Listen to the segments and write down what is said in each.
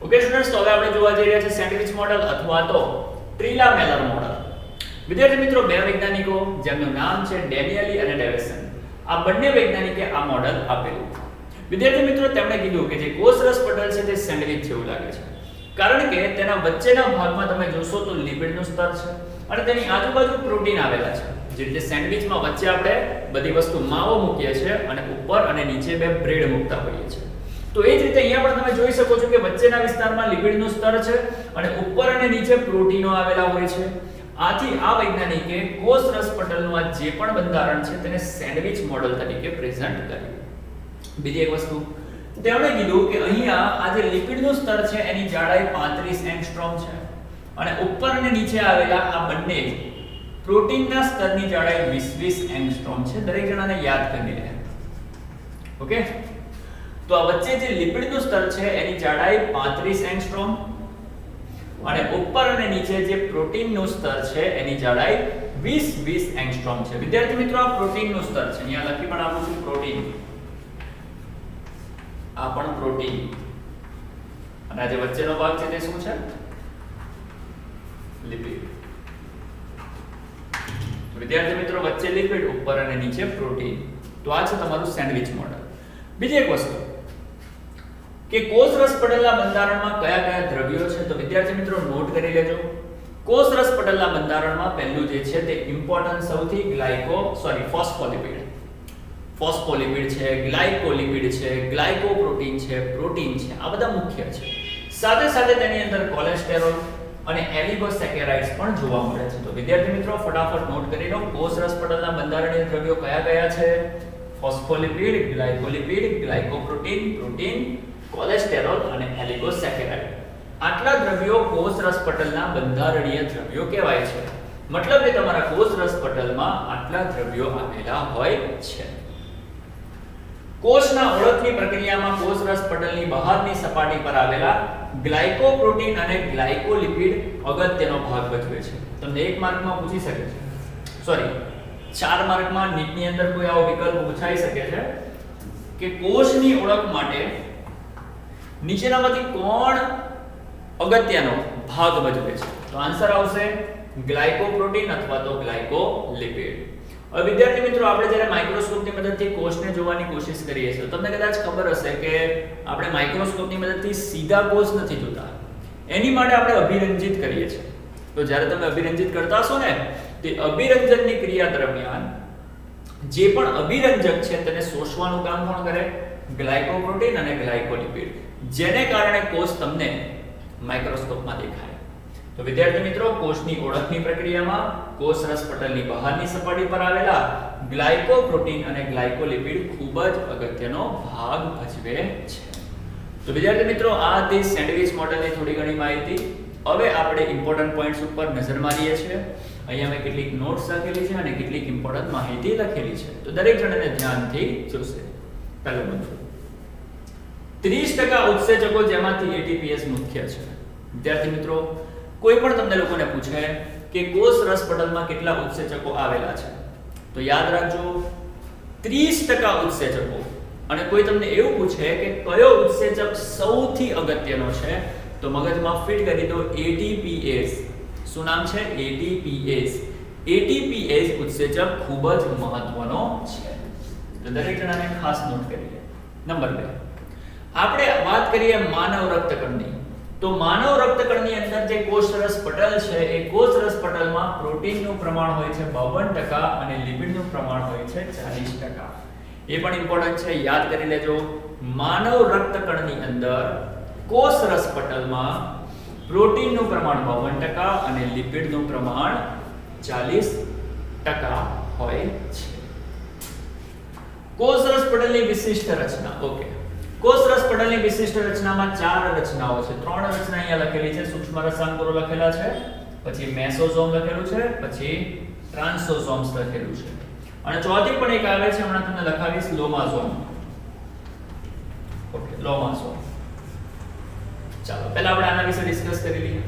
Okay students, તો હવે આપણે જોવા જઈ રહ્યા છે સેન્ડવિચ મોડેલ અથવા તો ટ્રીલા મેલર મોડેલ. વિદ્યાર્થી મિત્રો, બે વૈજ્ઞાનિકો જેમનું નામ છે ડેનિયલી અને ડેવિસન, આ બંને વૈજ્ઞાનિકે આ મોડેલ આપેલું. વિદ્યાર્થી મિત્રો, તેમણે કીધું કે જે કોષરસ પટલ છે તે સેન્ડવિચ જેવું લાગે છે, કારણ કે તેના વચ્ચેના ભાગમાં તમે જોશો તો લિપિડનું સ્તર છે અને તેની આજુબાજુ પ્રોટીન આવેલા છે. જે રીતે સેન્ડવિચમાં વચ્ચે આપણે બધી વસ્તુ માવો મૂકીએ છીએ અને ઉપર અને નીચે બે બ્રેડ મૂકતા હોઈએ છીએ, તો એ જ રીતે અહીંયા પણ તમે જોઈ શકો છો કે વચ્ચેના વિસ્તારમાં લિપિડનું સ્તર છે અને ઉપર અને નીચે પ્રોટીનો આવેલા હોય છે. આથી આ વૈજ્ઞાનિકે કોષરસ પટલનું આ જે પણ બંધારણ છે તેને સેન્ડવિચ મોડેલ તરીકે પ્રેઝન્ટ કર્યું. બીજી એક વસ્તુ તેમણે કીધું કે અહીંયા આ જે લિપિડનું સ્તર છે એની જાડાઈ 35 એંગસ્ટ્રોમ છે અને ઉપર અને નીચે આવેલા આ બંને પ્રોટીનના સ્તરની જાડાઈ 20 એંગસ્ટ્રોમ છે. દરેક જણાને યાદ કરી લે. ઓકે, તો આ વચ્ચે જે લિપિડનું સ્તર છે એની જાડાઈ 35 એંગસ્ટ્રોમ અને ઉપર અને નીચે જે પ્રોટીનનું સ્તર છે એની જાડાઈ 20 એંગસ્ટ્રોમ છે. વિદ્યાર્થી મિત્રો, આ પ્રોટીનનું સ્તર છે. અહીંયા લખી પણ આપું છું પ્રોટીન, આ પણ પ્રોટીન અને આ જે વચ્ચેનો ભાગ છે તે શું છે? લિપિડ. વિદ્યાર્થી મિત્રો, વચ્ચે લિપિડ, ઉપર અને નીચે પ્રોટીન. તો આ છે તમારું સેન્ડવિચ મોડેલ. બીજી એક વસ્તુ કે કોષરસ પટલના બંધારણમાં કયા કયા દ્રવ્યો છે, તો વિદ્યાર્થી મિત્રો નોટ કરી લેજો. કોષરસ પટલના બંધારણમાં પહેલું જે છે તે ઇમ્પોર્ટન્ટ સૌથી ફોસ્ફોલિપિડ છે, ગ્લાયકોલિપિડ છે, ગ્લાયકોપ્રોટીન છે, પ્રોટીન છે, આ બધા મુખ્ય છે. સાથે સાથે તેની અંદર કોલેસ્ટેરોલ અને એલિગોસેકેરાઇડ્સ પણ જોવા મળે છે. તો વિદ્યાર્થી મિત્રો ફટાફટ નોટ કરી લો. કોષરસ પટલના બંધારણીય દ્રવ્યો કયા કયા છે? ફોસ્ફોલિપિડ, ગ્લાયકોલિપિડ, ગ્લાયકોપ્રોટીન, પ્રોટીન, કોલેસ્ટેરોલ અને એલિગોસેકેરાઇડ. આટલા દ્રવ્યો કોષરસ પટલના બંધારણીય દ્રવ્યો કહેવાય છે. મતલબ કે તમારા કોષરસ પટલમાં આટલા દ્રવ્યો આવેલા હોય છે. કોષના ઓળખની પ્રક્રિયામાં કોષરસ પટલની બહારની સપાટી પર આવેલા ગ્લાયકોપ્રોટીન અને ગ્લાયકોલિપિડ અગત્યનો ભાગ ભજવે છે. તમને 1 માર્કમાં પૂછી શકે છે, 4 માર્કમાં નીટની અંદર કોઈ આવો વિકલ્પ પૂછાઈ શકે છે કે કોષની ઓળખ માટે નીચેનામાંથી કોણ અગત્યનો ભાગ ભજવે છે? તો આન્સર આવશે ગ્લાયકોપ્રોટીન અથવા તો ગ્લાયકોલિપિડ. હવે વિદ્યાર્થી મિત્રો, આપણે જ્યારે માઇક્રોસ્કોપની મદદથી કોષને જોવાની કોશિશ કરીએ છીએ, તમને કદાચ ખબર હશે કે આપણે માઇક્રોસ્કોપની મદદથી સીધા કોષ નથી જોતા, એની માટે આપણે અભિરંજિત કરીએ છીએ. તો જ્યારે તમે અભિરંજિત કરતા હશો ને, તે અભિરંજનની ક્રિયા દરમિયાન જે પણ અભિરંજક છે તેને શોષવાનું કામ કોણ કરે? ગ્લાયકોપ્રોટીન અને ગ્લાયકોલિપિડ, જેને કારણે કોષ તમને માઇક્રોસ્કોપમાં દેખાય. તો વિદ્યાર્થી મિત્રો, કોષની ઓળખની પ્રક્રિયામાં કોષરસ પટલની બહારની સપાટી પર આવેલા ગ્લાયકોપ્રોટીન અને ગ્લાયકોલિપિડ ખૂબ જ અગત્યનો ભાગ ભજવે છે. તો વિદ્યાર્થી મિત્રો, આ તે સેન્ડવિચ મોડેલની થોડી ઘણી માહિતી. હવે આપણે ઇમ્પોર્ટન્ટ પોઈન્ટ્સ ઉપર નજર મારીએ છીએ. અહીંયા મેં કેટલીક નોટ્સ લખેલી છે અને કેટલીક ઇમ્પોર્ટન્ટ માહિતી લખેલી છે, તો દરેક જણને ધ્યાનથી જોશે. પહેલો મુદ્દો, 30% ઉત્સેચકો જેમાંથી એટીપીએસ મુખ્ય છે. વિદ્યાર્થી મિત્રો, કોઈ પણ તમને લોકોને પૂછે કે કોષરસ પટલમાં કેટલા ઉત્સેચકો આવેલા છે, તો યાદ રાખજો 30% ઉત્સેચકો. અને કોઈ તમને એવું પૂછે કે કયો ઉત્સેચક સૌથી અગત્યનો છે, તો મગજમાં ફિટ કરી દો એટીપીએસ. શું નામ છે? એટીપીએસ. એટીપીએસ ઉત્સેચક ખૂબ જ મહત્વનો છે, તો દરેક જણાને ખાસ નોટ કરી લે. નંબર 2, આપણે વાત કરીએ માનવ રક્તકણની. તો માનવ રક્તકણની અંદર જે કોષરસ પટલ છે એ કોષરસ પટલમાં પ્રોટીનનું પ્રમાણ હોય છે 52% અને લિપિડનું પ્રમાણ હોય છે 40%. એ પણ ઇમ્પોર્ટન્ટ છે, યાદ કરી લેજો. માનવ રક્તકણની અંદર કોષરસ પટલમાં પ્રોટીનનું પ્રમાણ 52% અને લિપિડનું પ્રમાણ 40% હોય છે. કોષરસ પટલની વિશિષ્ટ રચના. ઓકે, કોષરસ પટલની વિશિષ્ટ રચનામાં 4 રચનાઓ છે. 3 રચના અહીંયા લખેલી છે. સૂક્ષ્મ રસાંકોરો લખેલા છે, પછી મેસોઝોમ લખેલું છે, પછી ટ્રાન્સોઝોમ્સ લખેલું છે અને ચોથી પણ એક આવે છે, હમણાં તમને લખાવીશ, લોમાઝોમ. ઓકે, લોમાઝોમ. ચાલો પહેલા આપણે આના વિશે ડિસ્કસ કરી લઈએ.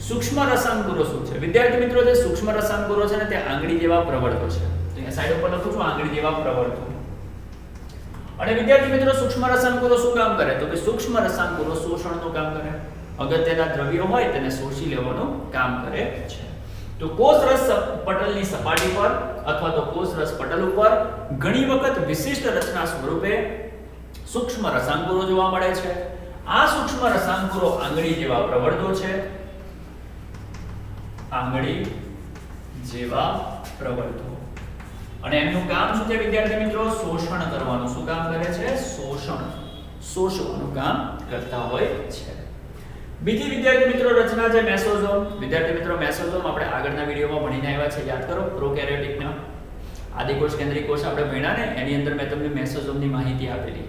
સૂક્ષ્મ રસાંકોરો શું છે? વિદ્યાર્થી મિત્રો, જે સૂક્ષ્મ રસાંકોરો છે ને તે આંગળી જેવા પ્રવર્તો છે. તો અહીંયા સાઈડ ઉપર લખું છું આંગળી જેવા પ્રવર્તો. અને વિદ્યાર્થી મિત્રો સૂક્ષ્મ રસાંકુરો શું કામ કરે? તો કે સૂક્ષ્મ રસાંકુરો શોષણનું કામ કરે. અગત્યના દ્રવ્યો હોય તેને શોષી લેવાનું કામ કરે છે. તો કોષરસ પટલની સપાટી પર અથવા તો કોષરસ પટલ ઉપર ઘણી વખત વિશિષ્ટ રચના સ્વરૂપે સૂક્ષ્મ રસાંકુરો જોવા મળે છે. આ સૂક્ષ્મ રસાંકુરો આંગળી જેવા પ્રવર્ધો છે. આંગળી જેવા પ્રવર્ધો. અને એમનું કામ શું છે વિદ્યાર્થી મિત્રો? શોષણ કરવાનું. શું કામ કરે છે? શોષવાનું કામ કરતા હોય છે. બીજી વિદ્યાર્થી મિત્રો રચના છે મેસોઝોમ. વિદ્યાર્થી મિત્રો મેસોઝોમ આપણે આગળના વિડિયોમાં ભણીને આવ્યા છે, યાદ કરો. પ્રોકેરિયોટિકના આદિકોષ કેન્દ્રીય કોષ આપણે ભણ્યા ને, એની અંદર મેં તમને મેસોઝોમની માહિતી આપેલી.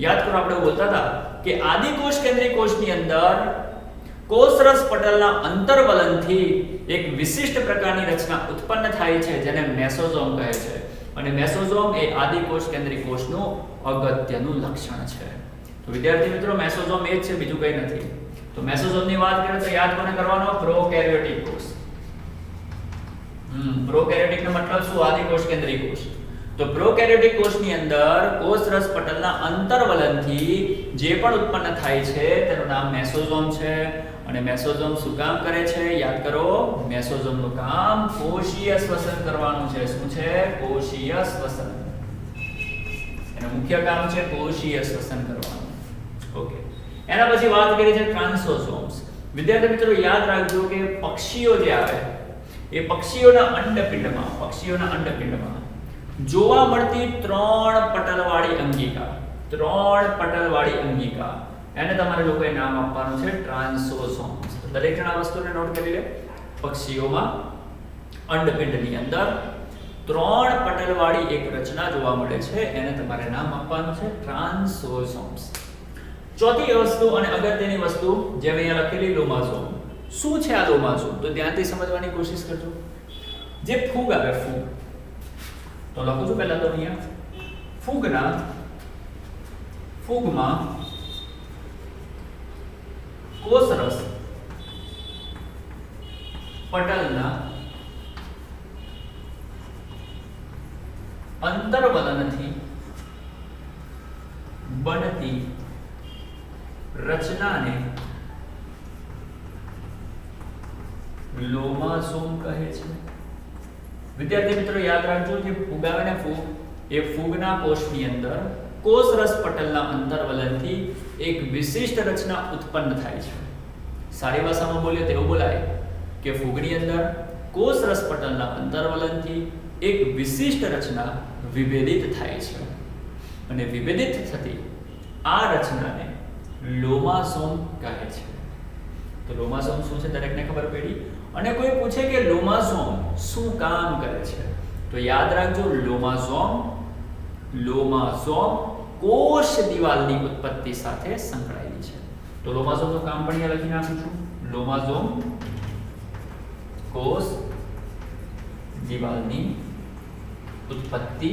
યાદ કરો, આપણે બોલતા હતા કે આદિકોષ કેન્દ્રીય કોષની અંદર કોષરસ પટલના અંતર્વલનથી એક વિશિષ્ટ પ્રકારની રચના ઉત્પન્ન થાય છે જેને મેસોઝોમ કહે છે. અને મેસોઝોમ એ આદિકોષ કેન્દ્રીય કોષનું અગત્યનું લક્ષણ છે. તો વિદ્યાર્થી મિત્રો મેસોઝોમ એ જ છે, બીજું કંઈ નથી. તો મેસોઝોમની વાત કરીએ તો યાદ કોને કરવાનો? પ્રોકેરિયોટિક કોષ. પ્રોકેરિયોટિક નો મતલબ શું? આદિકોષ કેન્દ્રીય કોષ. તો પ્રોકેરિયોટિક કોષની અંદર કોષરસ પટલના અંતર્વલનથી જે પણ ઉત્પન્ન થાય છે તેનું નામ મેસોઝોમ છે. અને મેસોઝોમ શું કામ કરે છે? યાદ કરો, મેસોઝોમનું કામ કોષીય શ્વસન કરવાનું છે. શું છે? કોષીય શ્વસન. એનું મુખ્ય કામ છે કોષીય શ્વસન કરવાનું. ઓકે. એના પછી વાત કરી છે ટ્રાન્સોસોમ્સ. વિદ્યાર્થી મિત્રો યાદ રાખજો કે પક્ષીઓ જે આવે એ પક્ષીઓના અંડપિંડમાં જોવા મળતી 3 પટલવાળી અંગિકા, એને તમારે લોકોએ નામ આપવાનું છે ટ્રાન્સોસોમ્સ. દરેક જણ આ વસ્તુને નોટ કરી લે. પક્ષીઓમાં અંડપિંડની અંદર 3 પટલવાળી એક રચના જોવા મળે છે, એને તમારે નામ આપવાનું છે ટ્રાન્સોસોમ્સ. ચોથી વસ્તુ અને અગત્યની વસ્તુ જેમ અહીંયા લખેલી લોમાઝોમ. શું છે આ લોમાઝોમ? તો ધ્યાનથી સમજવાની કોશિશ કરજો. જે ફૂગ આવે, ફૂગ, તો લખું છું પહેલા તો અહીંયા ફૂગમાં કોષરસ પટલના અંતર્વલનથી બનતી રચનાને લોમાઝોમ કહે છે. વિદ્યાર્થી મિત્રો યાદ રાખજો, જે ફૂગ આવે ને, ફૂગ, એ ફૂગના કોષની અંદર કોષરસ પટલના અંતર્વલનથી એક વિશિષ્ટ રચના ઉત્પન્ન થાય છે. સારી ભાષામાં બોલીએ તો એવું બોલાય કે ફૂગની અંદર કોષરસ પટલના અંતર્વલનથી એક વિશિષ્ટ રચના વિભેદિત થાય છે. અને વિભેદિત થતી આ રચનાને લોમાઝોમ કહે છે. તો લોમાઝોમ શું છે દરેકને ખબર પડી. અને કોઈ પૂછે કે લોમાઝોમ શું કામ કરે છે, તો યાદ રાખજો, લોમાઝોમ કોષ દિવાલની ઉત્પત્તિ સાથે સંકળાયેલી છે. તો લોમાઝોમનું કામ પણ અહીંયા લખી નાખું છું. લોમાઝોમ કોષ દિવાલની ઉત્પત્તિ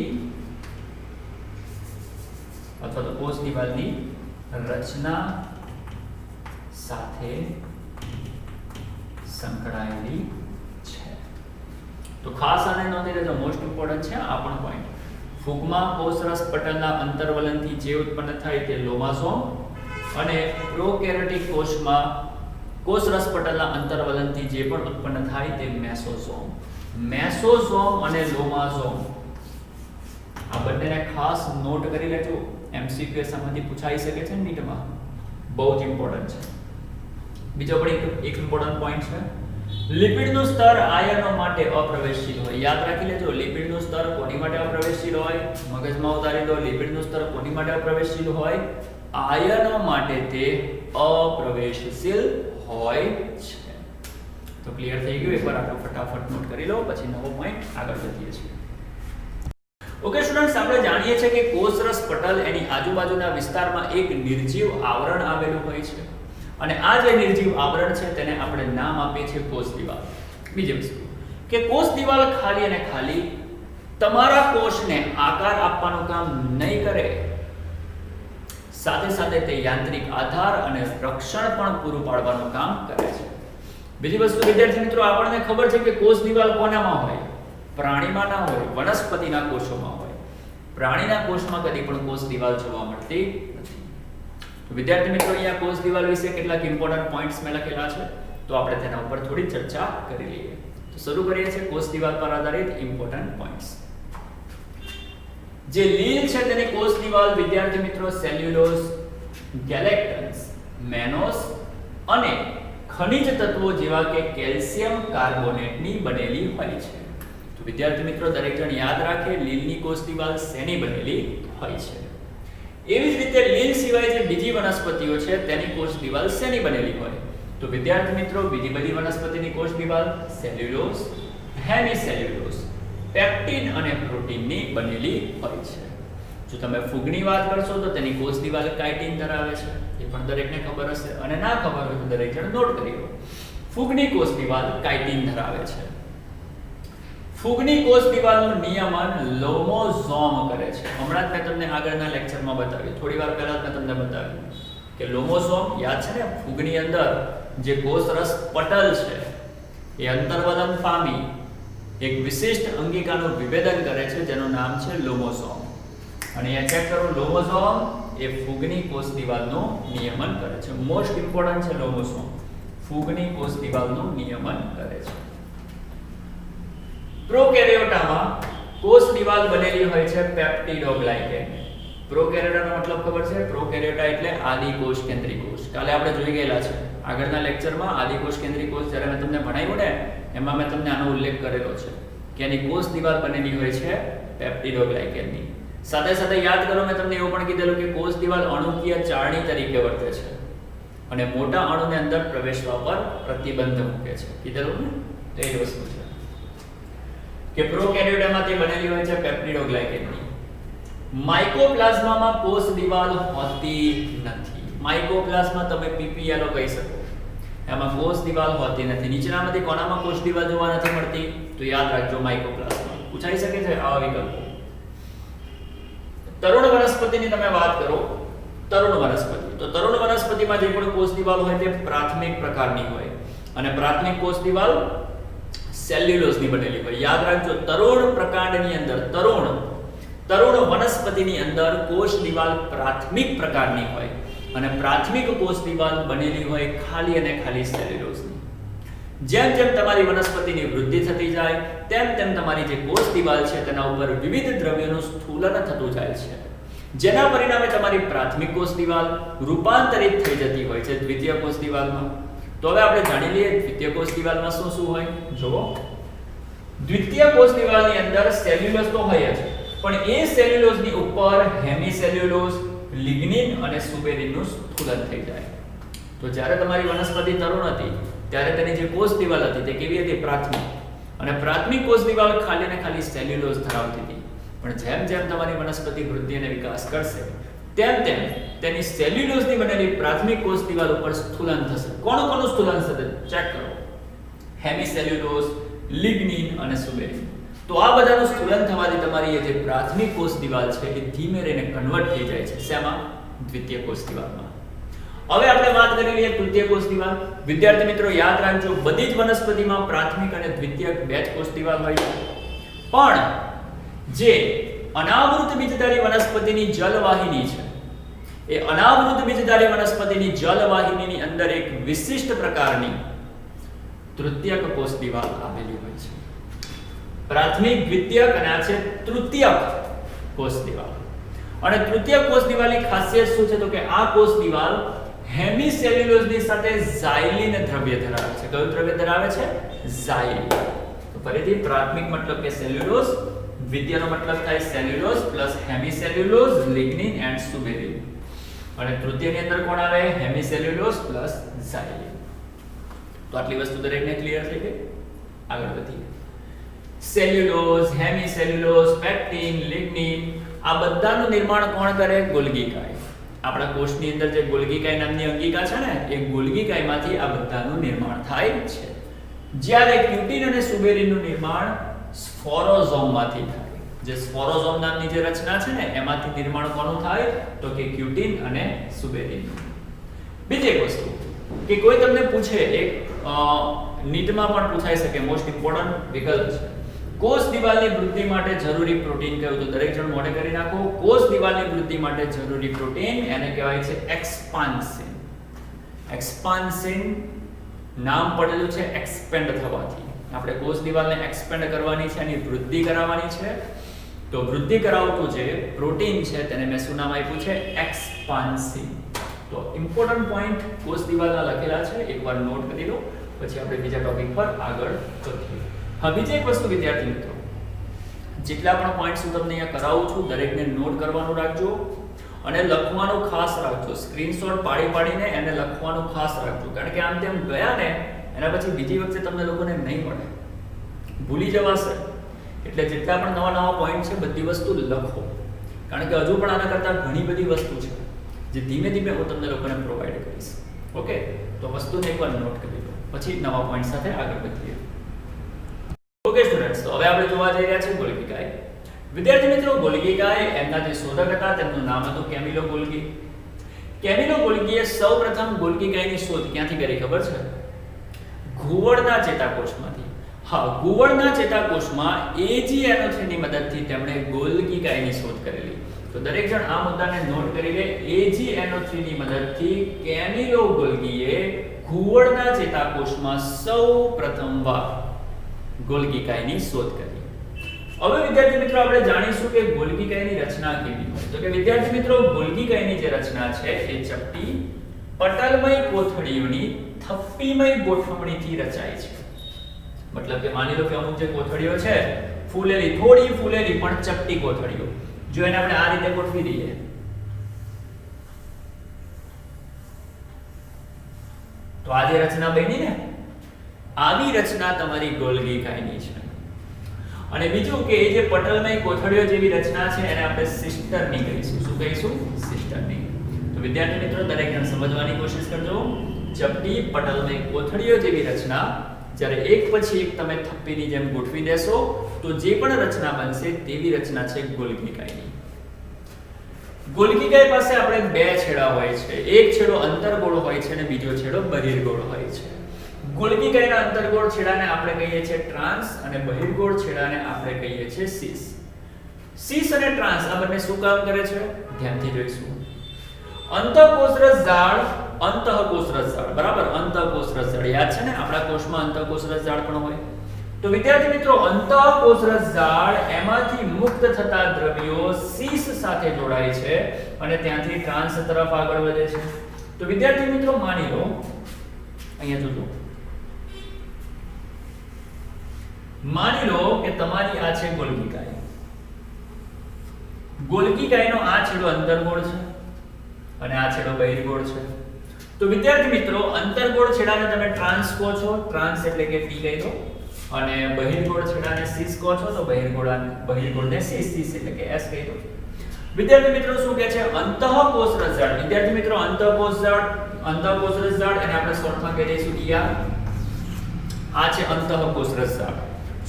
અથવા તો કોષ દિવાલની રચના સાથે સંકળાયેલી છે. તો ખાસ આને નોંધી લેજો, મોસ્ટ ઇમ્પોર્ટન્ટ છે આ પણ પોઈન્ટ. ફૂગમાં કોષરસ પટલના અંતર્વલનથી જે ઉત્પન્ન થાય તે લોમાઝોમ, અને પ્રોકેરિયોટિક કોષમાં કોષરસ પટલના અંતર્વલનથી જે પણ ઉત્પન્ન થાય તે મેસોઝોમ. મેસોઝોમ અને લોમાઝોમ આ બંનેને ખાસ નોટ કરી લેજો. MCQ એમાંથી પૂછાઈ શકે છે નીટમાં, બહુ જ ઇમ્પોર્ટન્ટ છે. બીજો પણ એક ઇમ્પોર્ટન્ટ પોઈન્ટ છે, લિપિડનું સ્તર આયનો માટે અપ્રવેશશીલ હોય. યાદ રાખી લેજો, લિપિડનું સ્તર કોની માટે અપ્રવેશશીલ હોય? મગજમાં ઉતારી દો. લિપિડનું સ્તર કોની માટે અપ્રવેશશીલ હોય? આયનો માટે તે અપ્રવેશશીલ હોય છે. તો ક્લિયર થઈ ગયું? એકવાર આપણે ફટાફટ નોટ કરી લો, પછી નવો પોઈન્ટ આગળ વધીએ છીએ. ઓકે સ્ટુડન્ટ્સ, આપણે જાણીએ છીએ કે કોષરસ પટલ એની આજુબાજુના વિસ્તારમાં એક નિર્જીવ આવરણ આવેલું હોય છે. અને આ જે નિર્જીવ આવરણ છે તેને આપણે નામ આપીએ છીએ કોષ દિવાલ. બીજી વસ્તુ કે કોષ દિવાલ ખાલી અને ખાલી તમારા કોષને આકાર આપવાનું કામ નહીં કરે, સાથે સાથે તે યાંત્રિક આધાર અને રક્ષણ પણ પૂરું પાડવાનું કામ કરે છે. બીજી વસ્તુ વિદ્યાર્થી મિત્રો, આપણને ખબર છે કે કોષ દિવાલ કોનામાં હોય? પ્રાણીમાં ના હોય, વનસ્પતિના કોષોમાં હોય. પ્રાણીના કોષમાં કદી પણ કોષ દિવાલ જોવા મળતી નથી. તો વિદ્યાર્થી મિત્રો અહીંયા કોષ દિવાલ વિશે કેટલાક ઇમ્પોર્ટન્ટ પોઈન્ટ્સ મેં લખેલા છે, તો આપણે તેના ઉપર થોડી ચર્ચા કરી લઈએ. તો શરૂ કરીએ છીએ કોષ દિવાલ પર આધારિત ઇમ્પોર્ટન્ટ પોઈન્ટ્સ. જે લીલ છે તેની કોષ દિવાલ વિદ્યાર્થી મિત્રો સેલ્યુલોઝ, ગેલેક્ટન્સ, મેનોસ અને ખનિજ તત્વો જેવા કે કેલ્શિયમ કાર્બોનેટની બનેલી હોય છે. તો વિદ્યાર્થી મિત્રો દરેક જણ યાદ રાખે લીલની કોષ દિવાલ શેની બનેલી હોય છે. એવી જ રીતે લીલ સિવાય જે બીજી વનસ્પતિઓ છે તેની કોષ દિવાલ શેની બનેલી હોય? તો વિદ્યાર્થી મિત્રો બીજી બધી વનસ્પતિની કોષ દિવાલ સેલ્યુલોઝ, હેમિસેલ્યુલોઝ, પેક્ટિન અને પ્રોટીનની બનેલી હોય છે. જો તમે ફૂગની વાત કરશો તો તેની કોષ દિવાલ કાઇટિન ધરાવે છે, એ પણ દરેકને ખબર હશે, અને ના ખબર હોય તો દરેક જણ નોટ કરી લો. ફૂગની કોષ દિવાલ કાઇટિન ધરાવે છે. ફૂગની કોષ દિવાલનું નિયમન લોમોઝોમ કરે છે. હમણાં જ મેં તમને આગળના લેક્ચરમાં બતાવ્યું, થોડી વાર પહેલા જ મેં તમને બતાવ્યું કે લોમોઝોમ યાદ છે ને, ફૂગની અંદર જે કોષરસ પટલ છે એ અંતર્વલન પામી એક વિશિષ્ટ અંગિકાનું વિભેદન કરે છે જેનું નામ છે લોમોઝોમ. અને અહીંયા ચેક કરો, લોમોઝોમ એ ફૂગની કોષ દિવાલનું નિયમન કરે છે. મોસ્ટ ઇમ્પોર્ટન્ટ છે લોમોઝોમ, ફૂગની કોષ દિવાલનું નિયમન કરે છે. પ્રોકેરિયોટામાં કોષ દિવાલ બનેલી હોય છે પેપ્ટિડોગ્લાયકેન. પ્રોકેરિયોટાનો મતલબ ખબર છે? પ્રોકેરિયોટા એટલે આદિ કોષ કેન્દ્રી કોષ. કાલે આપણે જોઈ ગયેલા છે આગળના લેક્ચરમાં આદિ કોષ કેન્દ્રી કોષ જ્યારે મેં તમને ભણાવ્યું ને એમાં મેં તમને આનો ઉલ્લેખ કરેલો છે કે એની કોષ દિવાલ બનેલી હોય છે પેપ્ટિડોગ્લાયકેનની. સાથે સાથે યાદ કરો, મેં તમને એવું પણ કીધેલું કે કોષ દિવાલ અણુકીય ચાળણી તરીકે વર્તે છે અને મોટા અણુને અંદર પ્રવેશવા પર પ્રતિબંધ મૂકે છે. કીધેલું ને? તો એ વસ્તુ છે કે પ્રોકેરિયોટામાં તે બનેલી હોય છે પેપ્ટિડોગ્લાયકેનની. માઇકોપ્લાઝમામાં કોષ દિવાલ હોતી નથી. માઇકોપ્લાઝમા તમે પીપીએલઓ કહી શકો, એમાં કોષ દિવાલ હોતી નથી. નીચેનામાંથી કોનામાં કોષ દિવાલ જોવા નથી મળતી? તો યાદ રાખજો માઇકોપ્લાઝમા. પૂછાઈ શકે છે આવા વિકલ્પો. તરુણ વનસ્પતિની તમે વાત કરો, તરુણ વનસ્પતિ, તો તરુણ વનસ્પતિમાં જે પણ કોષ દિવાલ હોય તે પ્રાથમિક પ્રકારની હોય અને પ્રાથમિક કોષ દિવાલ સેલ્યુલોઝની બનેલી હોય. યાદ રાખજો, તરુણ પ્રકાંડની અંદર, તરુણ વનસ્પતિની અંદર કોષ દિવાલ પ્રાથમિક પ્રકારની હોય અને પ્રાથમિક કોષ દિવાલ બનેલી હોય ખાલી અને ખાલી સેલ્યુલોઝની. જેમ જેમ તમારી વનસ્પતિની વૃદ્ધિ થતી જાય તેમ તેમ તમારી જે કોષ દિવાલ છે તેના ઉપર વિવિધ દ્રવ્યોનું સ્થૂલન થતું જાય છે, જેના પરિણામે તમારી પ્રાથમિક કોષ દિવાલ રૂપાંતરિત થઈ જતી હોય છે દ્વિતીય કોષ દિવાલમાં. તો હવે આપણે જાણી લઈએ દ્વિતીય કોષ દિવાલમાં શું શું હોય. જુઓ, દ્વિતીય કોષ દિવાલની અંદર સેલ્યુલોઝ તો હોય જ, પણ એ સેલ્યુલોઝની ઉપર હેમિસેલ્યુલોઝ, લિગ્નિન અને સુબેરિનનું સ્થૂલન થઈ જાય. તો જ્યારે તમારી વનસ્પતિ તરુણ હતી ત્યારે તેની જે કોષ દિવાલ હતી તે કેવી હતી? પ્રાથમિક. અને પ્રાથમિક કોષ દિવાલ ખાલી અને ખાલી સેલ્યુલોઝ ધરાવતી હતી. પણ જેમ જેમ તમારી વનસ્પતિ વૃદ્ધિ અને વિકાસ કરશે તેમ તેમ તેની સેલ્યુલોઝની બનેલી પ્રાથમિક કોષ દિવાલ ઉપર સ્થૂલન થશે. કોનું સ્થૂલન થશે? ચેક કરો, હેમિસેલ્યુલોઝ, લિગ્નિન અને સુબેરિન. તો આ બધાનું સ્થૂલન થવાથી તમારી જે પ્રાથમિક કોષ દિવાલ છે એ ધીમે રહીને કન્વર્ટ થઈ જાય છે. શેમાં? દ્વિતીય કોષ દિવાલમાં. હવે આપણે વાત કરી લઈએ તૃતીય કોષ દિવાલ. વિદ્યાર્થી મિત્રો યાદ રાખજો, બધી જ વનસ્પતિમાં પ્રાથમિક અને દ્વિતીયક બે જ કોષ દિવાલ હોય છે, પણ જે અનાવૃત બીજધારી વનસ્પતિની જલવાહિની છે એ અનાવૃત બીજધારી વનસ્પતિની જલવાહિનીની અંદર એક વિશિષ્ટ પ્રકારની તૃતીયક કોષ દિવાલ આવેલી હોય છે. પ્રાથમિક, દ્વિતીયક અને આ છે તૃતીયક કોષ દિવાલ. અને તૃતીયક કોષ દિવાલની ખાસિયત શું છે? તો કે આ કોષ દિવાલ હેમિસેલ્યુલોઝની સાથે ઝાઇલિન દ્રવ્ય ધરાવે છે. કયું દ્રવ્ય ધરાવે છે? ઝાઇલિન. તો ફરીથી પ્રાથમિક મતલબ કે સેલ્યુલોઝ, દ્વિતીયનો મતલબ થાય સેલ્યુલોઝ પ્લસ હેમિસેલ્યુલોઝ, લિગ્નિન એન્ડ સુબેરિન. અને તૃતીયની અંદર કોણ આવે? હેમિસેલ્યુલોઝ પ્લસ ઝાઇલિન. તો આટલી વસ્તુ દરેકને ક્લિયર થઈ ગઈ? આગળ વધીએ. સેલ્યુલોઝ, હેમિસેલ્યુલોઝ, પેક્ટિન, લિગ્નિન આ બધાનું નિર્માણ કોણ કરે? ગોલ્ગી કાય. આપણા કોષની અંદર જે ગોલ્ગી કાય નામની અંગિકા છે ને એ ગોલ્ગી કાયમાંથી આ બધાનું નિર્માણ થાય છે. જ્યારે ક્યુટિન અને સુબેરિનનું નિર્માણ સ્ફોરોઝોમમાંથી થાય. જે સ્ફોરોઝોમ નામની જે રચના છે ને એમાંથી નિર્માણ કોનું થાય? તો કે ક્યુટિન અને સુબેરિનનું. બીજી એક વસ્તુ કે કોઈ તમને પૂછે, એક નીટમાં પણ પૂછાઈ શકે, મોસ્ટ ઇમ્પોર્ટન્ટ વિકલ્પ છે કોષ દિવાલની વૃદ્ધિ માટે જરૂરી પ્રોટીન કયું? તો દરેક જણ મોઢે કરી નાખો. કોષ દિવાલની વૃદ્ધિ માટે જરૂરી પ્રોટીન એને કહેવાય છે એક્સપાન્સિન. એક્સપાન્સિન નામ પડેલું છે એક્સપેન્ડ થવાથી. આપણે કોષ દિવાલને એક્સપેન્ડ કરવાની છે, એની વૃદ્ધિ કરાવવાની છે. તો વૃદ્ધિ કરાવતું જે પ્રોટીન છે તેને મેં શું નામ આપ્યું છે? એક્સપાન્સિન. તો ઇમ્પોર્ટન્ટ પોઈન્ટ કોષ દિવાલના લખેલા છે, એકવાર નોટ કરી લો, પછી આપણે બીજા ટોપિક પર આગળ વધીએ. હા, બીજી એક વસ્તુ વિદ્યાર્થી મિત્રો, જેટલા પણ પોઈન્ટ્સ હું તમને અહીંયા કરાવું છું દરેકને નોટ કરવાનું રાખજો અને લખવાનું ખાસ રાખજો. સ્ક્રીનશોટ પાડીને એને લખવાનું ખાસ રાખજો, કારણ કે આમ તેમ ગયા ને એના પછી બીજી વખતે તમને લોકોને નહીં મળે, ભૂલી જવાશે. એટલે જેટલા પણ નવા પોઈન્ટ છે બધી વસ્તુ લખો, કારણ કે હજુ પણ આના કરતાં ઘણી બધી વસ્તુ છે જે ધીમે ધીમે હું તમને લોકોને પ્રોવાઈડ કરીશ. ઓકે, તો વસ્તુને એકવાર નોટ કરી લો, પછી નવા પોઈન્ટ સાથે આગળ વધીએ. ઓકે સ્ટુડન્ટ્સ, તો હવે આપણે જોવા જઈ રહ્યા છીએ ગોલ્ગી કાય. વિદ્યાર્થી મિત્રો, ગોલ્ગી કાય એમના જે શોધક હતા તેમનું નામ હતું કેમિલો ગોલ્ગી. કેમિલો ગોલ્ગીએ સૌપ્રથમ ગોલ્ગી કાયની શોધ ક્યાંથી કરી ખબર છે? ઘુવડના ચેતાકોષમાંથી. હા, ઘુવડના ચેતાકોષમાં AGNO3 ની મદદથી તેમણે ગોલ્ગી કાયની શોધ કરેલી. તો દરેક જણ આ મુદ્દાને નોટ કરી લે. AGNO3 ની મદદથી કેમિલો ગોલ્ગીએ ઘુવડના ચેતાકોષમાં સૌપ્રથમવાર ગોલ્ગી કાયની શોધ કરી. હવે વિદ્યાર્થી મિત્રો આપણે જાણીશું કે ગોલ્ગી કાયની રચના કેવી હોય. તો કે વિદ્યાર્થી મિત્રો, ગોલ્ગી કાયની જે રચના છે એ ચપટી પટલમય કોથળીઓની થપ્પીમય ગોઠવણીથી રચાય છે. મતલબ કે માની લો કે અમુક જે કોથળીઓ છે ફૂલેલી, થોડી ફૂલેલી પણ ચપટી કોથળીઓ, જો એને આપણે આ રીતે ગોઠવી દઈએ તો આ જે રચના બની ને, આવી રચના તમારી ગોલ્ગી કાયની છે. અને બીજું કે એ જે પટલમય કોથળીઓ જેવી રચના છે એને આપણે સિસ્ટરની કહીશું. શું કહીશું? સિસ્ટરની. તો વિદ્યાર્થી મિત્રો દરેક જણ સમજવાની કોશિશ કરજો. ચપટી પટલમય કોથળીઓ જેવી રચના જ્યારે એક પછી એક તમે થપ્પીની જેમ ગોઠવી દેશો તો જે પણ રચના બનશે તેવી રચના છે ગોલ્ગી કાયની. ગોલ્ગી કાય પાસે આપણે બે છેડા હોય છે. એક છેડો અંતર્ગોળ હોય છે અને બીજો છેડો બહિર્ગોળ હોય છે. ગોલ્ગી કાયના અંતર્ગોળ છેડાને આપણે કહીએ છીએ ટ્રાન્સ અને બહિર્ગોળ છેડાને આપણે કહીએ છીએ સિસ. સિસ અને ટ્રાન્સ આ બંને શું કામ કરે છે? ધ્યાનથી જોઈશું. અંતઃકોષરસ જાળ, અંતઃકોષરસ જાળ, બરાબર? અંતઃકોષરસ જાળ યાદ છે ને, આપણા કોષમાં અંતઃકોષરસ જાળ પણ હોય. તો વિદ્યાર્થી મિત્રો, અંતઃકોષરસ જાળ એમાંથી મુક્ત થતા દ્રવ્યો સિસ સાથે જોડાય છે અને ત્યાંથી ટ્રાન્સ તરફ આગળ વધે છે. તો વિદ્યાર્થી મિત્રો માની લો, અહીંયા જોજો, માની લો કે તમારી આ છે ગોલ્ગી કાય. ગોલ્ગી કાયનો આ છેડો અંતર્ગોળ છે અને આ છેડો બહિર્ગોળ છે. તો વિદ્યાર્થી મિત્રો, અંતર્ગોળ છેડાને તમે ટ્રાન્સ કહો છો, ટ્રાન્સ એટલે કે ટી કહી દો, અને બહિર્ગોળ છેડાને સિસ કહો છો તો બહિર્ગોળને સિસ, સિસ એટલે કે એસ કહી દો. વિદ્યાર્થી મિત્રો શું કહે છે? અંતઃકોષરસ જાળ. વિદ્યાર્થી મિત્રો, અંતઃકોષરસ જાળ એને આપણે શોર્ટમાં કહી દઈશું ER. આ છે અંતઃકોષરસ જાળ.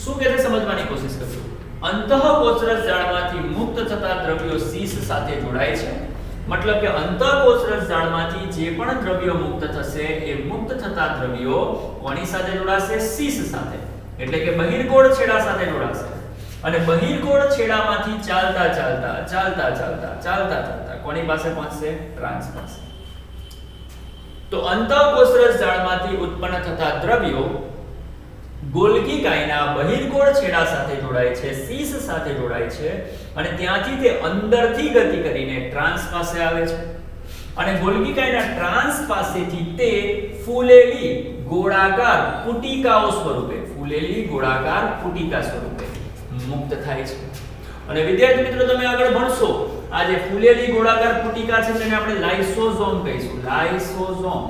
શું કહે છે સમજવાની કોશિશ કરજો. અંતઃકોષરસ જાળમાંથી મુક્ત થતા દ્રવ્યો સિસ સાથે જોડાય છે. મતલબ કે અંતઃકોષરસ જાળમાંથી જે પણ દ્રવ્યો મુક્ત થશે એ મુક્ત થતા દ્રવ્યો કોની સાથે જોડાશે? સિસ સાથે, એટલે કે બહિર્ગોળ છેડા સાથે જોડાશે. અને બહિર્ગોળ છેડામાંથી ચાલતા કોની પાસે પહોંચશે? ટ્રાન્સ પાસે. તો અંતઃકોષરસ જાળમાંથી ઉત્પન્ન થતા દ્રવ્યો ગોલ્ગી કાયના બહિર્ગોળ છેડા સાથે જોડાય છે, સિસ સાથે જોડાય છે અને ત્યાંથી તે અંદરથી ગતિ કરીને ટ્રાન્સ પાસે આવે છે. અને ગોલ્ગી કાયના ટ્રાન્સ પાસેથી તે ફૂલેલી ગોળાકાર પુટિકાઓ સ્વરૂપે, ફૂલેલી ગોળાકાર પુટિકા સ્વરૂપે મુક્ત થાય છે. અને વિદ્યાર્થી મિત્રો તમે આગળ ભણશો, આ જે ફૂલેલી ગોળાકાર પુટિકા છે તેને આપણે લાઇસોઝોમ કહીશું. લાઇસોઝોમ.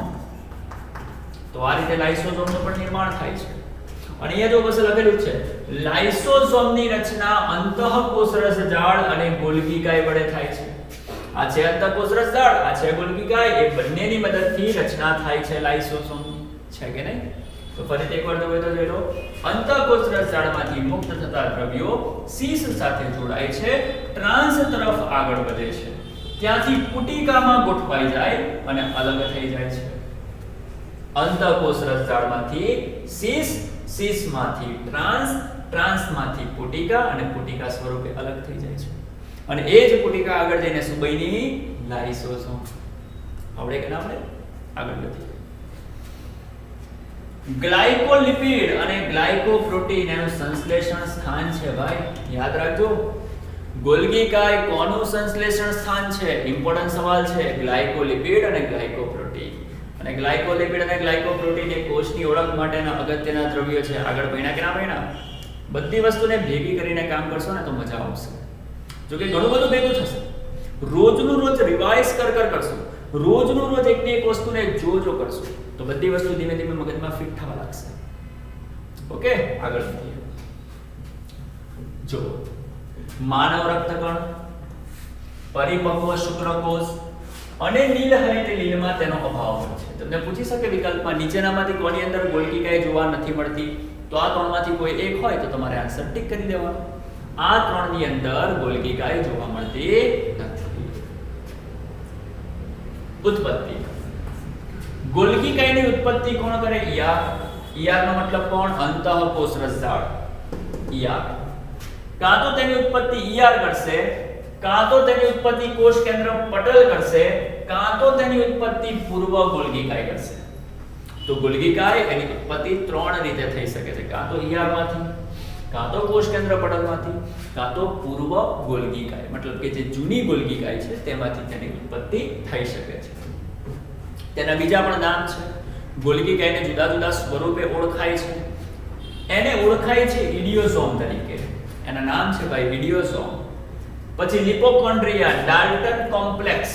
તો આ રીતે લાઇસોઝોમનું પણ નિર્માણ થાય છે. અને અહીંયા જો બસ લખેલું છે લાઇસોઝોમની રચના અંતઃકોષરસ જાળ અને ગોલ્ગી કાય વડે થાય છે. આ છે અંતઃકોષરસ જાળ, આ છે ગોલ્ગી કાય, એ બંનેની મદદથી રચના થાય છે લાઇસોઝોમની. છે કે નહીં? તો ફરીથી એકવાર જોઈ લો. અંતઃકોષરસ જાળમાંથી મુક્ત થતા દ્રવ્યો સિસ સાથે જોડાય છે, ટ્રાન્સ તરફ આગળ વધે છે, ત્યાંથી પુટિકામાં ગોઠવાઈ જાય અને અલગ થઈ જાય છે. અંતઃકોષરસ જાળમાંથી સિસ, સિસમાંથી ટ્રાન્સ, ટ્રાન્સમાંથી પુટિકા અને પુટિકા સ્વરૂપે અલગ થઈ જાય છે અને એ જ પુટિકા આગળ જઈને શું બની? લાઇસોસોમ. આવડે કે ના આવડે? આગળ વધીએ. ગ્લાયકોલિપિડ અને ગ્લાયકોપ્રોટીન એનું સંશ્લેષણ સ્થાન છે ભાઈ, યાદ રાખજો. ગોલ્ગી કાય કોનું સંશ્લેષણ સ્થાન છે? ઇમ્પોર્ટન્ટ સવાલ છે. ગ્લાયકોલિપિડ અને ગ્લાયકોપ્રોટીન. અને ગ્લાયકોલિપિડ અને ગ્લાયકોપ્રોટીન એ કોષની ઓળખ માટેના અગત્યના દ્રવ્યો છે. આગળ ભણ્યા કે ના ભણ્યા? બધી વસ્તુને ભેગી કરીને કામ કરશો ને તો મજા આવશે. જો કે ઘણું બધું ભેગું થશે. રોજનું રોજ રિવાઇઝ કરશો. રોજનું રોજ એકને એક વસ્તુને જો કરશો તો બધી વસ્તુ ધીમે ધીમે મગજમાં ફિટ થવા લાગશે. ઓકે, આગળ વધીએ. જો માનવ રક્તકણ, પરિપક્વ શુક્રકોષ અને નીલહરિત લીલમાં તેનો અભાવ હોય છે. તમને પૂછી શકે વિકલ્પમાં નીચેનામાંથી કોની અંદર ગોલ્ગી કાય જોવા નથી મળતી? તો આ ત્રણમાંથી કોઈ એક હોય તો તમારે આન્સર ટિક કરી દેવાનો. આ ત્રણની અંદર ગોલ્ગી કાય જોવા મળતી નથી. ઉત્પત્તિ. ગોલ્ગી કાયની ઉત્પત્તિ કોણ કરે? ઈઆર. ઈઆર નો મતલબ કોણ? અંતઃકોષ રસજાળ. ઈઆર. કાં તો તેની ઉત્પત્તિ ઈઆર કરશે, કાં તો તેની ઉત્પત્તિ કોષ કેન્દ્ર પટલ કરશે, કાં તો તેની ઉત્પત્તિ પૂર્વ ગોલ્ગી કાય કરશે. તો ગોલ્ગી કાય એની ઉત્પત્તિ ત્રણ રીતે થઈ શકે છે. કાં તો ઈઆર માંથી, કાં તો કોષ કેન્દ્ર પટલમાંથી, કાં તો પૂર્વ ગોલ્ગી કાય મતલબ કે જે જૂની ગોલ્ગી કાય છે તેમાંથી તેની ઉત્પત્તિ થઈ શકે છે. તેના બીજા પણ નામ છે. ગોલ્ગી કાયને જુદા જુદા સ્વરૂપે ઓળખાય છે. એને ઓળખાય છે ઇડિયોસોમ તરીકે. એના નામ છે ભાઈ ઇડિયોસોમ. પછી લિપોકોન્ડ્રિયા, ડાલ્ટન કોમ્પ્લેક્સ,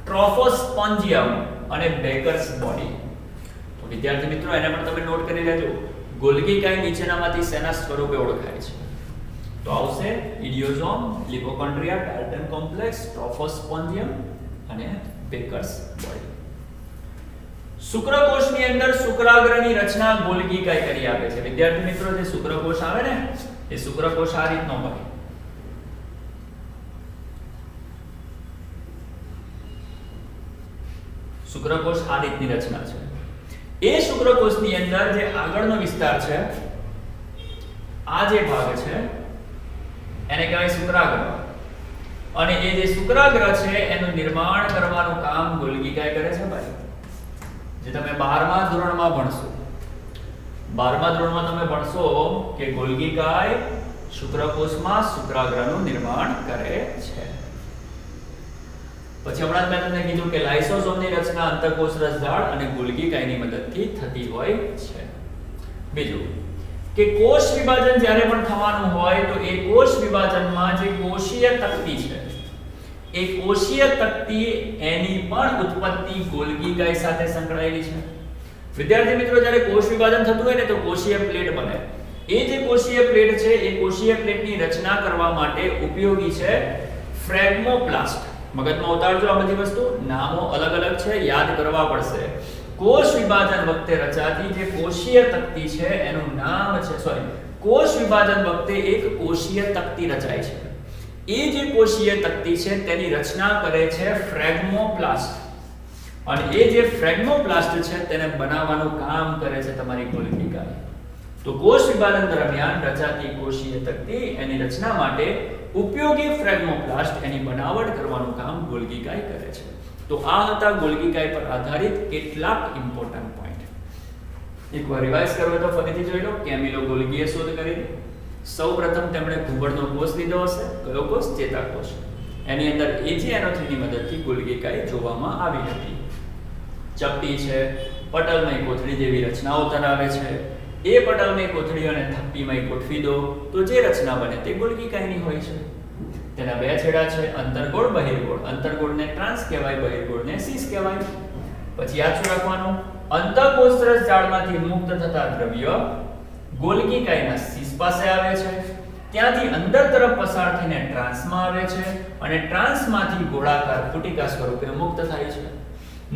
ટ્રોફોસ્પોન્જિયમ અને બેકર્સ બોડી. તો વિદ્યાર્થી મિત્રો એને પણ તમે નોટ કરી લેજો. ગોલ્ગી કાય નીચેનામાંથી શેના સ્વરૂપે ઓળખાય છે? તો આવશે ઇડિયોસોમ, લિપોકોન્ડ્રિયા, ડાલ્ટન કોમ્પ્લેક્સ, ટ્રોફોસ્પોન્જિયમ અને બેકર્સ બોડી. શુક્રકોષની અંદર શુક્રાગ્રની રચના ગોલ્ગી કાય કરી આપે છે. વિદ્યાર્થી મિત્રો જે શુક્રકોષ આવે ને એ શુક્રકોષ આ રીતનો હોય. શુક્રકોષ આ રીતની રચના છે. એ શુક્રકોષની અંદર જે આગળનો વિસ્તાર છે, આ જે ભાગ છે એને કહેવાય શુક્રાગ્ર. અને એ જે શુક્રાગ્ર છે એનું નિર્માણ કરવાનું કામ ગોલ્ગી કાય કરે છે ભાઈ. જે તમે 12મા ધોરણમાં ભણશો. 12મા ધોરણમાં તમે ભણશો કે ગોલ્ગી કાય શુક્રકોષમાં શુક્રાગ્રનું નિર્માણ કરે છે. પછી હમણાં મેં તમને કીધું કે લાઇસોસોમની રચના અંતઃકોષ રસજાળ અને ગોલ્ગી કાયની મદદથી થતી હોય છે. બીજું કે કોષ વિભાજન જ્યારે પણ થવાનું હોય તો એ કોષ વિભાજનમાં જે કોષીય તકતી છે એ કોષીય તકતી એની પણ ઉત્પત્તિ ગોલ્ગી કાય સાથે સંકળાયેલી છે. વિદ્યાર્થી મિત્રો જ્યારે કોષ વિભાજન થતું હોય ને તો કોષીય પ્લેટ બને. એ જે કોષીય પ્લેટ છે એ કોષીય પ્લેટની રચના કરવા માટે ઉપયોગી છે ફ્રેગમોપ્લાસ્ટ. મગજમાં ઉતારજો આ બધી વસ્તુ, નામો અલગ અલગ છે, યાદ કરવા પડશે. કોષ વિભાજન વખતે રચાતી જે કોષીય તકતી છે એનું નામ છે કોષ વિભાજન વખતે એક કોષીય તકતી રચાય છે. એ જે કોષીય તકતી છે તેની રચના કરે છે ફ્રેગમોપ્લાસ્ટ. અને એ જે ફ્રેગમોપ્લાસ્ટ છે તેને બનાવવાનું કામ કરે છે તમારી ગોલ્ગી કાય. તો કોષ વિભાજન દરમિયાન રચાતી કોષીય તકતી એની રચના માટે ઉપયોગી ફ્રેગમોપ્લાસ્ટ એની બનાવટ કરવાનું કામ ગોલ્ગી કાય કરે છે. તો આ હતા ગોલ્ગી કાય પર આધારિત કેટલાક ઇમ્પોર્ટન્ટ પોઈન્ટ. એકવાર રિવાઇઝ કરવો તો ફરીથી જોઈ લો. કેમિલો ગોલ્ગીએ શોધ કરી. સૌપ્રથમ તેમણે ઘૂંટણનો કોષ લીધો હશે. કયો કોષ? ચેતાકોષ. એની અંદર AGNO3 ની મદદથી ગોલ્ગી કાય જોવામાં આવી હતી. ચપટી છે, પટલમય કોથળી જેવી રચનાઓ ધરાવે છે. એ પટલમય કોથળીઓને થપ્પીમય ગોઠવી દો તો જે રચના બને તે ગોલ્ગી કાયની હોય છે. તેના બે છેડા છે, અંતર્ગોળ, બહિર્ગોળ. અંતર્ગોળને ટ્રાન્સ કહેવાય, બહિર્ગોળને સિસ કહેવાય. પછી યાદ શું રાખવાનું? અંતઃકોષ રસજાળમાંથી મુક્ત થતા દ્રવ્ય ગોલ્ગી કાયના સિસ પાસે આવે છે. ત્યાંથી અંદર તરફ પસાર થઈને ટ્રાન્સમાં આવે છે અને ટ્રાન્સમાંથી ગોળાકાર પુટિકા સ્વરૂપે મુક્ત થાય છે.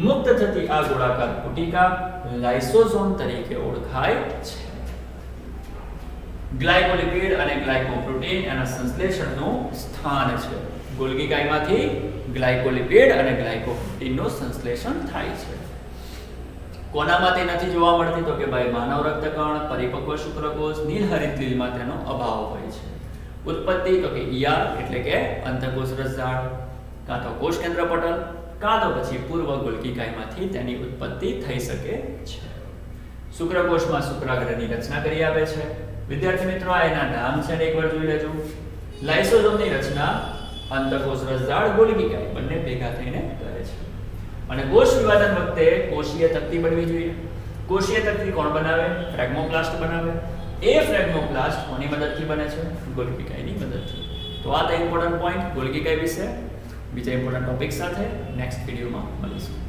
મુક્ત થતી આ ગોળાકાર પુટિકા લાઇસોસોમ તરીકે ઓળખાય છે. ગ્લાયકોલિપિડ અને ગ્લાયકોપ્રોટીન એના સંશ્લેષણનું સ્થાન છે. ગોલ્ગી કાયમાંથી ગ્લાયકોલિપિડ અને ગ્લાયકોપ્રોટીનનું સંશ્લેષણ થાય છે. કોનામાં તે નથી જોવા મળતી? તો કે ભાઈ માનવ રક્તકણ, પરિપક્વ શુક્રકોષ, નીલહરિત લીલમાં તેનો અભાવ હોય છે. ઉત્પત્તિ તો કે ER એટલે કે અંતઃકોષ રસઝાડ, કાં તો કોષ કેન્દ્ર પટલ, કાં તો પછી પૂર્વ ગોલ્ગીકાયમાંથી તેની ઉત્પત્તિ થઈ શકે છે. શુક્રકોષમાં શુક્રાગ્રની રચના કરી આપે છે. વિદ્યાર્થી મિત્રો આ એના નામ છે ને એકવાર જોઈ લેજો. લાઇસોસોમની રચના અંતઃકોષ રસઝાડ, ગોલ્ગીકાય બંને ભેગા થઈને કરે છે. અને કોષ વિભાજન વખતે કોષીય તકતી બનવી જોઈએ. કોષીય તકતી કોણ બનાવે? ફ્રેગમોપ્લાસ્ટ બનાવે. એ ફ્રેગમોપ્લાસ્ટ કોની મદદથી બને છે? ગોલ્ગીકાયની મદદથી. તો આ તો ઇમ્પોર્ટન્ટ પોઈન્ટ ગોલ્ગીકાય વિશે. બીજા ઇમ્પોર્ટન્ટ ટોપિક સાથે નેક્સ્ટ વિડીયોમાં મળીશું.